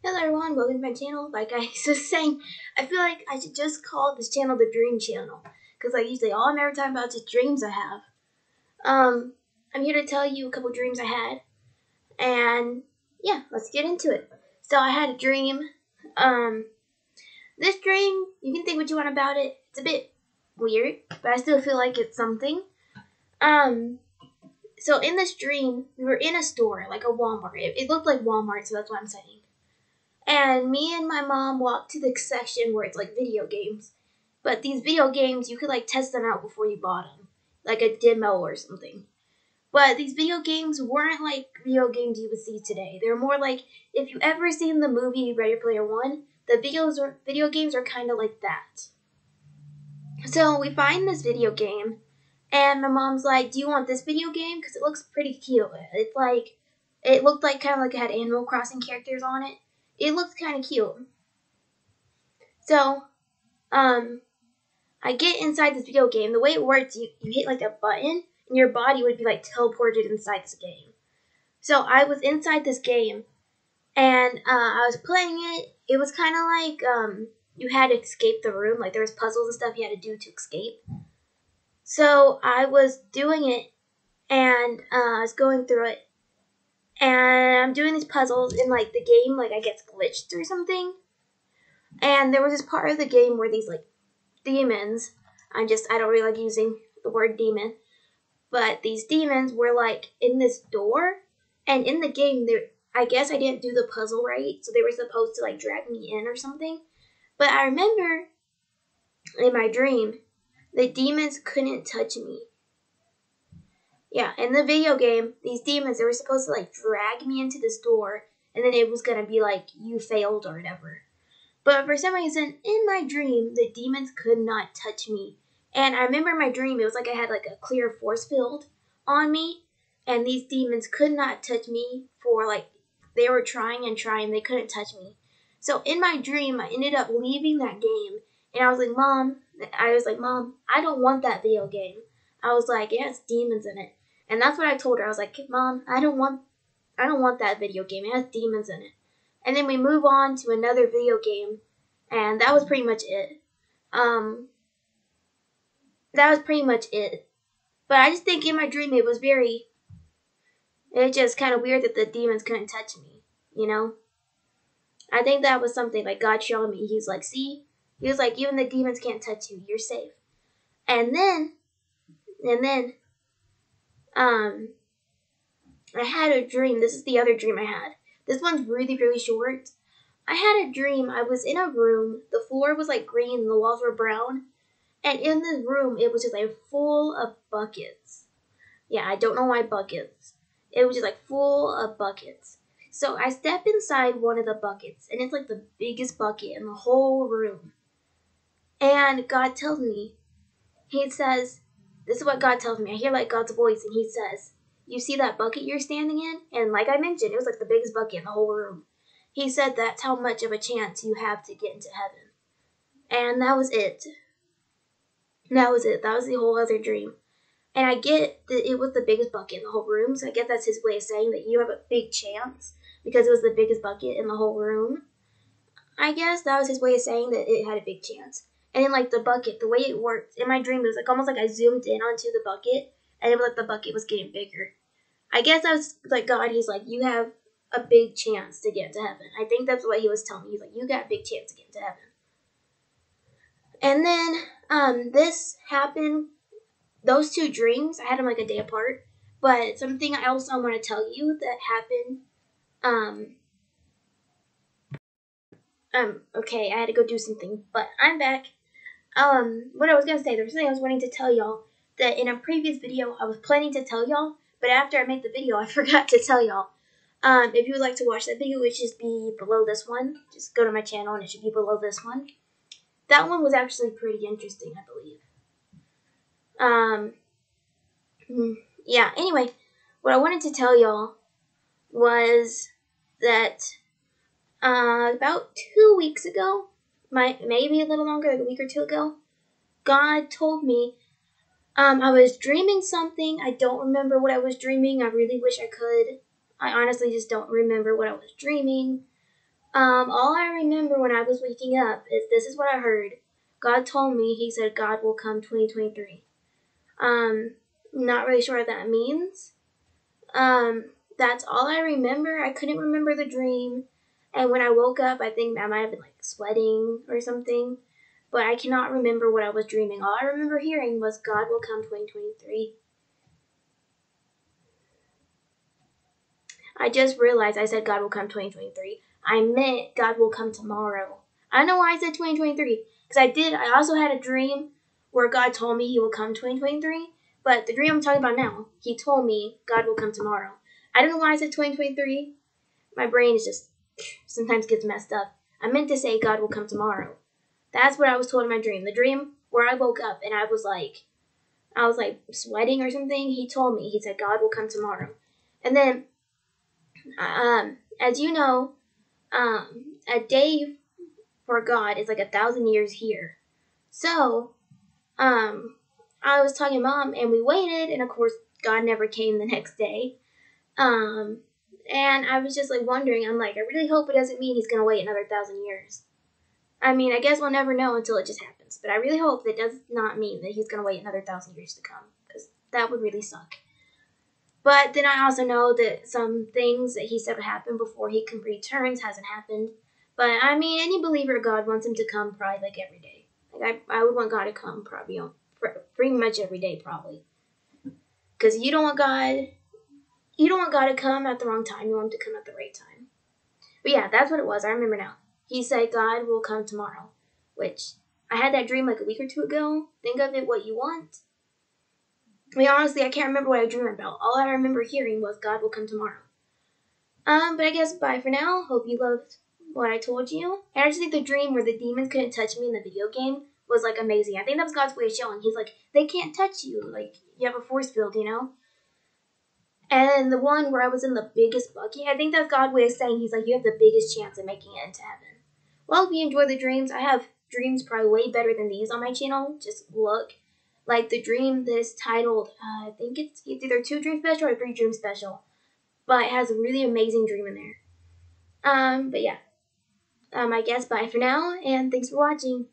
Hello everyone, welcome to my channel. Like I was saying, I feel like I should just call this channel the Dream Channel. Because like usually all I'm ever talking about is just dreams I have. I'm here to tell you a couple dreams I had. And yeah, let's get into it. So I had a dream. This dream, you can think what you want about it. It's a bit weird, but I still feel like it's something. So in this dream, we were in a store, like a Walmart. It looked like Walmart, so that's what I'm saying. And me and my mom walked to the section where it's like video games. But these video games, you could like test them out before you bought them, like a demo or something. But these video games weren't like video games you would see today. They're more like if you ever seen the movie Ready Player One, the video games are kind of like that. So we find this video game, and my mom's like, "Do you want this video game? Because it looks pretty cute. It looked like kind of like it had Animal Crossing characters on it. It looked kind of cute." So, I get inside this video game. The way it works, you hit like a button, and your body would be like teleported inside this game. So I was inside this game, and I was playing it. It was kind of like you had to escape the room. Like there was puzzles and stuff you had to do to escape. So I was doing it, and I was going through it, and I'm doing these puzzles, and like the game like I gets glitched or something. And there was this part of the game where these like demons, I don't really like using the word demon, but these demons were like in this door, and in the game I guess I didn't do the puzzle right, so they were supposed to like drag me in or something. But I remember in my dream, the demons couldn't touch me. Yeah, in the video game, these demons, they were supposed to like drag me into this door, and then it was gonna be like, you failed or whatever. But for some reason, in my dream, the demons could not touch me. And I remember in my dream, it was like I had like a clear force field on me, and these demons could not touch me for like, they were trying and trying, they couldn't touch me. So in my dream, I ended up leaving that game, and I was like, Mom, I don't want that video game. I was like, it has demons in it. And that's what I told her. I was like, Mom, I don't want that video game. It has demons in it. And then we move on to another video game, and that was pretty much it. Um, that was pretty much it. But I just think in my dream it's just kind of weird that the demons couldn't touch me, you know? I think that was something like God showed me. He's like, see? He was like, even the demons can't touch you. You're safe. And then, and then, um, I had a dream. This is the other dream I had. This one's really, really short. I had a dream. I was in a room. The floor was like green and the walls were brown. And in the room, it was just like full of buckets. Yeah, I don't know why buckets. It was just like full of buckets. So I step inside one of the buckets, and it's like the biggest bucket in the whole room. And God tells me, He says, this is what God tells me. I hear like God's voice, and He says, you see that bucket you're standing in? And like I mentioned, it was like the biggest bucket in the whole room. He said that's how much of a chance you have to get into heaven. And that was it. That was it. That was the whole other dream. And I get that it was the biggest bucket in the whole room, so I guess that's his way of saying that you have a big chance because it was the biggest bucket in the whole room. I guess that was his way of saying that it had a big chance. And in like the bucket, the way it worked, in my dream it was like almost like I zoomed in onto the bucket, and it was like the bucket was getting bigger. I guess that was like God, he's like, you have a big chance to get into heaven. I think that's what he was telling me. He's like, you got a big chance to get into heaven. And then this happened. Those two dreams, I had them like a day apart. But something else I want to tell you that happened. Okay, I had to go do something, but I'm back. What I was gonna say, there's something I was wanting to tell y'all that in a previous video I was planning to tell y'all, but after I made the video, I forgot to tell y'all. If you would like to watch that video, it should be below this one. Just go to my channel and it should be below this one. That one was actually pretty interesting, I believe. Yeah, anyway, what I wanted to tell y'all was that about 2 weeks ago, maybe a little longer, like a week or two ago, God told me I was dreaming something. I don't remember what I was dreaming. I really wish I could. I honestly just don't remember what I was dreaming. All I remember when I was waking up is this is what I heard. God told me, he said, God will come 2023. Not really sure what that means. That's all I remember. I couldn't remember the dream. And when I woke up, I think I might have been like sweating or something. But I cannot remember what I was dreaming. All I remember hearing was God will come 2023. I just realized I said God will come 2023. I meant God will come tomorrow. I don't know why I said 2023. Because I also had a dream where God told me he will come 2023. But the dream I'm talking about now, he told me God will come tomorrow. I don't know why I said 2023. My brain is just sometimes gets messed up. I meant to say God will come tomorrow. That's what I was told in my dream. The dream where I woke up and I was like sweating or something. He told me, he said God will come tomorrow. And then as you know, a day for God is like 1,000 years here. So, I was talking to Mom, and we waited, and of course, God never came the next day. And I was just like wondering. I'm like, I really hope it doesn't mean he's gonna wait another 1,000 years. I mean, I guess we'll never know until it just happens. But I really hope that does not mean that he's gonna wait another 1,000 years to come, because that would really suck. But then I also know that some things that he said would happen before he returns hasn't happened. But I mean, any believer of God wants him to come probably like every day. Like I would want God to come probably pretty much every day probably. Because you don't want God to come at the wrong time. You want him to come at the right time. But yeah, that's what it was. I remember now. He said God will come tomorrow, which I had that dream like a week or two ago. Think of it what you want. I mean, honestly, I can't remember what I dreamed about. All I remember hearing was God will come tomorrow. But I guess bye for now. Hope you loved what I told you. And I just think the dream where the demons couldn't touch me in the video game was like amazing. I think that was God's way of showing. He's like, they can't touch you. Like, you have a force field, you know? And the one where I was in the biggest bucket, I think that's God's way of saying, he's like, you have the biggest chance of making it into heaven. Well, if you enjoy the dreams, I have dreams probably way better than these on my channel. Just look. Like the dream that is titled, I think it's either 2 dream special or 3 dream special. But it has a really amazing dream in there. But yeah. I guess bye for now, and thanks for watching.